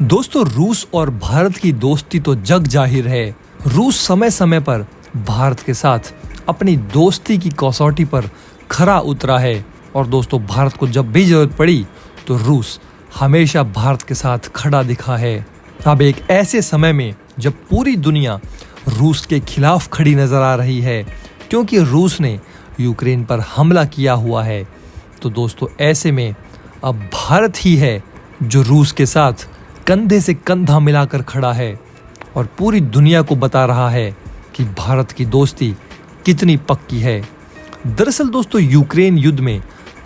दोस्तों, रूस और भारत की दोस्ती तो जग जाहिर है। रूस समय समय पर भारत के साथ अपनी दोस्ती की कसौटी पर खरा उतरा है और दोस्तों, भारत को जब भी जरूरत पड़ी तो रूस हमेशा भारत के साथ खड़ा दिखा है। अब एक ऐसे समय में जब पूरी दुनिया रूस के खिलाफ खड़ी नजर आ रही है क्योंकि रूस ने यूक्रेन पर हमला किया हुआ है, तो दोस्तों ऐसे में अब भारत ही है जो रूस के साथ कंधे से कंधा मिलाकर खड़ा है और पूरी दुनिया को बता रहा है कि भारत की दोस्ती कितनी पक्की है। दरअसल दोस्तों, यूक्रेन युद्ध में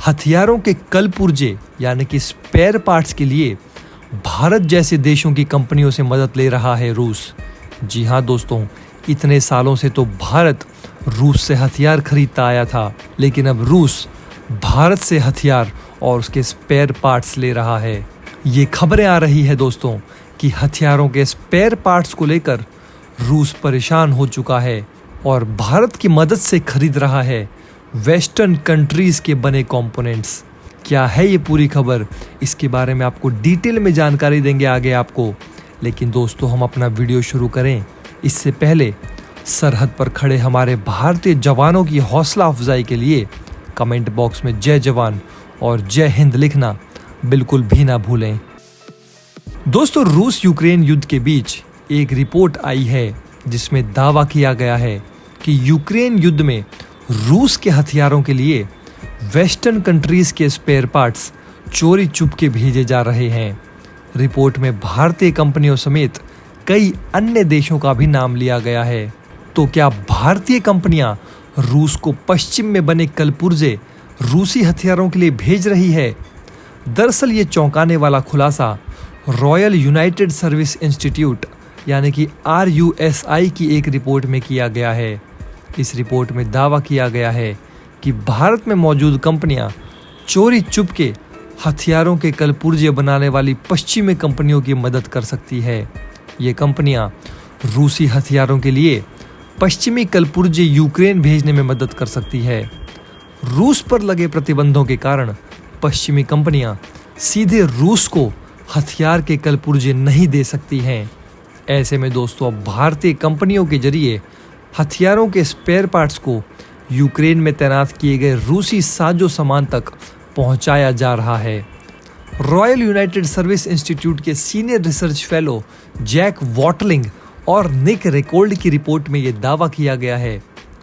हथियारों के कलपुर्जे यानी कि स्पेयर पार्ट्स के लिए भारत जैसे देशों की कंपनियों से मदद ले रहा है रूस। जी हाँ दोस्तों, इतने सालों से तो भारत रूस से हथियार खरीदता आया था, लेकिन अब रूस भारत से हथियार और उसके स्पेयर पार्ट्स ले रहा है। ये खबरें आ रही है दोस्तों कि हथियारों के स्पेयर पार्ट्स को लेकर रूस परेशान हो चुका है और भारत की मदद से खरीद रहा है वेस्टर्न कंट्रीज के बने कंपोनेंट्स। क्या है ये पूरी खबर, इसके बारे में आपको डिटेल में जानकारी देंगे आगे आपको। लेकिन दोस्तों, हम अपना वीडियो शुरू करें इससे पहले सरहद पर खड़े हमारे भारतीय जवानों की हौसला अफजाई के लिए कमेंट बॉक्स में जय जवान और जय हिंद लिखना बिल्कुल भी ना भूलें। दोस्तों, रूस यूक्रेन युद्ध के बीच एक रिपोर्ट आई है जिसमें दावा किया गया है कि यूक्रेन युद्ध में रूस के हथियारों के लिए वेस्टर्न कंट्रीज के स्पेयर पार्ट्स चोरी चुपके भेजे जा रहे हैं। रिपोर्ट में भारतीय कंपनियों समेत कई अन्य देशों का भी नाम लिया गया है। तो क्या भारतीय कंपनियां रूस को पश्चिम में बने कलपुर्जे रूसी हथियारों के लिए भेज रही है? दरअसल ये चौंकाने वाला खुलासा रॉयल यूनाइटेड सर्विस इंस्टीट्यूट यानी कि RUSI की एक रिपोर्ट में किया गया है। इस रिपोर्ट में दावा किया गया है कि भारत में मौजूद कंपनियां चोरी चुपके हथियारों के कलपुर्जे बनाने वाली पश्चिमी कंपनियों की मदद कर सकती है। ये कंपनियां रूसी हथियारों के लिए पश्चिमी कलपुर्जे यूक्रेन भेजने में मदद कर सकती है। रूस पर लगे प्रतिबंधों के कारण पश्चिमी कंपनियां सीधे रूस को हथियार के कलपुर्जे नहीं दे सकती हैं। ऐसे में दोस्तों, अब भारतीय कंपनियों के जरिए हथियारों के स्पेयर पार्ट्स को यूक्रेन में तैनात किए गए रूसी साजो सामान तक पहुंचाया जा रहा है। रॉयल यूनाइटेड सर्विस इंस्टीट्यूट के senior research fellow Jack Watling और निक रेकोल्ड की रिपोर्ट में यह दावा किया गया है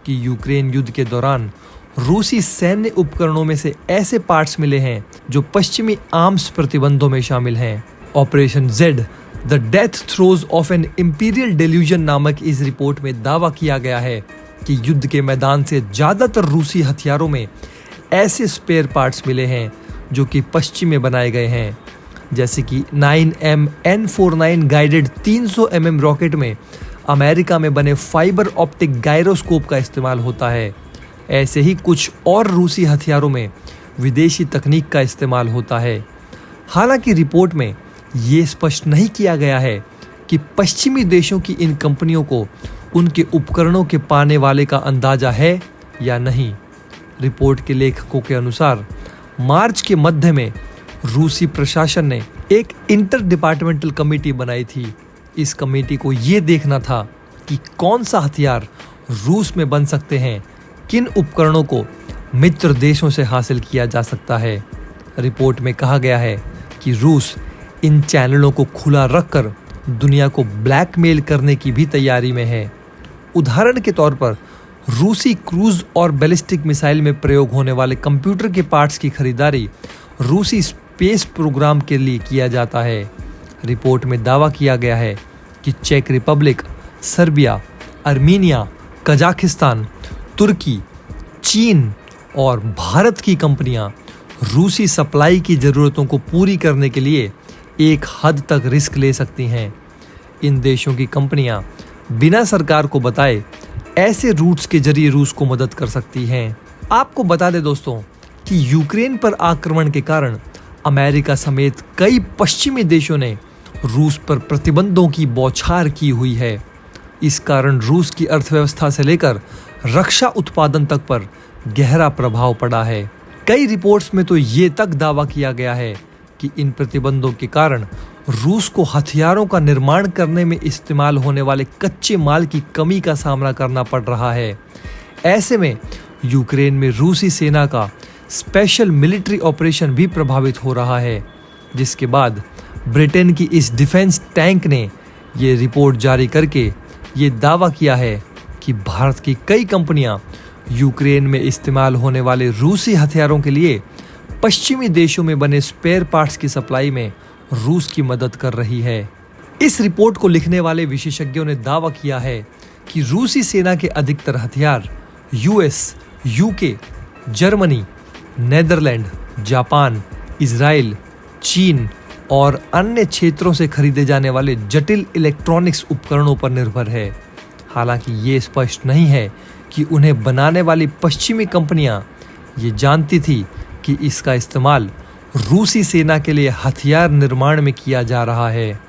कि यूक्रेन युद्ध के दौरान रूसी सैन्य उपकरणों में से ऐसे पार्ट्स मिले हैं जो पश्चिमी आर्म्स प्रतिबंधों में शामिल हैं। Operation Z the death throes of an imperial delusion नामक इस रिपोर्ट में दावा किया गया है कि युद्ध के मैदान से ज्यादातर रूसी हथियारों में ऐसे स्पेयर पार्ट्स मिले हैं जो कि पश्चिम में बनाए गए हैं, जैसे कि 9M N49 guided 300 mm rocket में अमेरिका में बने फाइबर ऑप्टिक गायरोस्कोप का इस्तेमाल होता है। ऐसे ही कुछ और रूसी हथियारों में विदेशी तकनीक का इस्तेमाल होता है। हालांकि रिपोर्ट में ये स्पष्ट नहीं किया गया है कि पश्चिमी देशों की इन कंपनियों को उनके उपकरणों के पाने वाले का अंदाजा है या नहीं। रिपोर्ट के लेखकों के अनुसार मार्च के मध्य में रूसी प्रशासन ने एक इंटर डिपार्टमेंटल कमेटी बनाई थी। इस कमेटी को ये देखना था कि कौन सा हथियार रूस में बन सकते हैं, किन उपकरणों को मित्र देशों से हासिल किया जा सकता है। रिपोर्ट में कहा गया है कि रूस इन चैनलों को खुला रखकर दुनिया को ब्लैकमेल करने की भी तैयारी में है। उदाहरण के तौर पर रूसी क्रूज और बैलिस्टिक मिसाइल में प्रयोग होने वाले कंप्यूटर के पार्ट्स की खरीदारी रूसी स्पेस प्रोग्राम के लिए किया जाता है। रिपोर्ट में दावा किया गया है कि चेक रिपब्लिक, सर्बिया, अर्मीनिया, कजाकिस्तान, तुर्की, चीन और भारत की कंपनियां रूसी सप्लाई की ज़रूरतों को पूरी करने के लिए एक हद तक रिस्क ले सकती हैं। इन देशों की कंपनियां बिना सरकार को बताए ऐसे रूट्स के जरिए रूस को मदद कर सकती हैं। आपको बता दें दोस्तों कि यूक्रेन पर आक्रमण के कारण अमेरिका समेत कई पश्चिमी देशों ने रूस पर प्रतिबंधों की बौछार की हुई है। इस कारण रूस की अर्थव्यवस्था से लेकर रक्षा उत्पादन तक पर गहरा प्रभाव पड़ा है। कई रिपोर्ट्स में तो ये तक दावा किया गया है कि इन प्रतिबंधों के कारण रूस को हथियारों का निर्माण करने में इस्तेमाल होने वाले कच्चे माल की कमी का सामना करना पड़ रहा है। ऐसे में यूक्रेन में रूसी सेना का स्पेशल मिलिट्री ऑपरेशन भी प्रभावित हो रहा है, जिसके बाद ब्रिटेन की इस डिफेंस टैंक ने ये रिपोर्ट जारी करके ये दावा किया है कि भारत की कई कंपनियां यूक्रेन में इस्तेमाल होने वाले रूसी हथियारों के लिए पश्चिमी देशों में बने स्पेयर पार्ट्स की सप्लाई में रूस की मदद कर रही है। इस रिपोर्ट को लिखने वाले विशेषज्ञों ने दावा किया है कि रूसी सेना के अधिकतर हथियार US, UK, Germany, Netherland, Japan, Israel, चीन और अन्य क्षेत्रों से खरीदे जाने वाले जटिल इलेक्ट्रॉनिक्स उपकरणों पर निर्भर है। हालांकि ये स्पष्ट नहीं है कि उन्हें बनाने वाली पश्चिमी कंपनियां ये जानती थी कि इसका इस्तेमाल रूसी सेना के लिए हथियार निर्माण में किया जा रहा है।